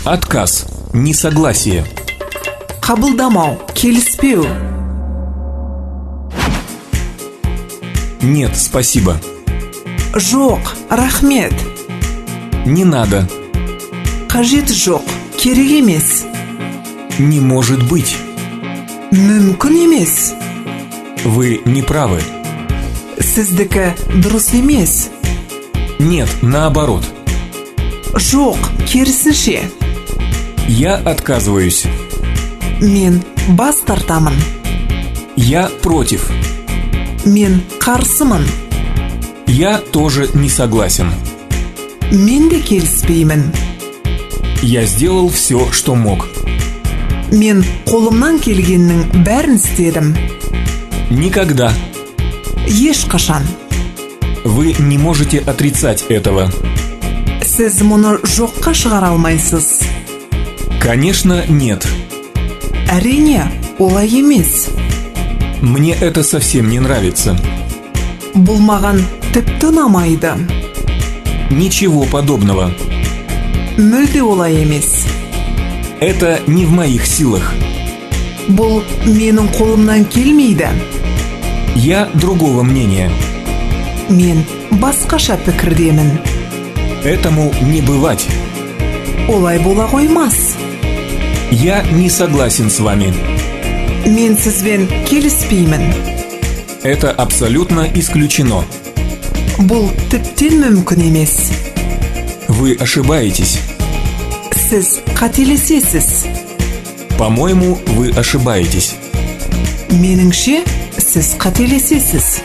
Отказ. Несогласие. Қабылдамау, келіспеу. Нет, спасибо. Жоқ, рахмет. Не надо. Қажет жоқ, керек емес. Не может быть. Мүмкін емес. Вы не правы. Сіздікі дұрыс емес. Нет, наоборот. Жоқ, керісінше. Я отказываюсь. Мен бас тартамын. Я против. Мен қарсымын. Я тоже не согласен. Мен де келіспеймін. Я сделал все, что мог. Мен қолымнан келгеннің бәрін істедім. Никогда. Ешқашан. Вы не можете отрицать этого. Сіз мұны жоққа шығара алмайсыз. Конечно, нет. Әрине, олай емес. Мне это совсем не нравится. Бұл маған тіпті ұнамайды. Ничего подобного. Мүлде олай емес. Это не в моих силах. Бұл менің қолымнан келмейді. Я другого мнения. Мен басқаша пікірдемін. Этому не бывать. Олай бола қоймас. Я не согласен с вами. Мен сізбен келіспеймін. Это абсолютно исключено. Бұл тіптен мүмкін емес. Вы ошибаетесь. Сіз қателесесіз. По-моему, вы ошибаетесь. Меніңше, сіз қателесесіз.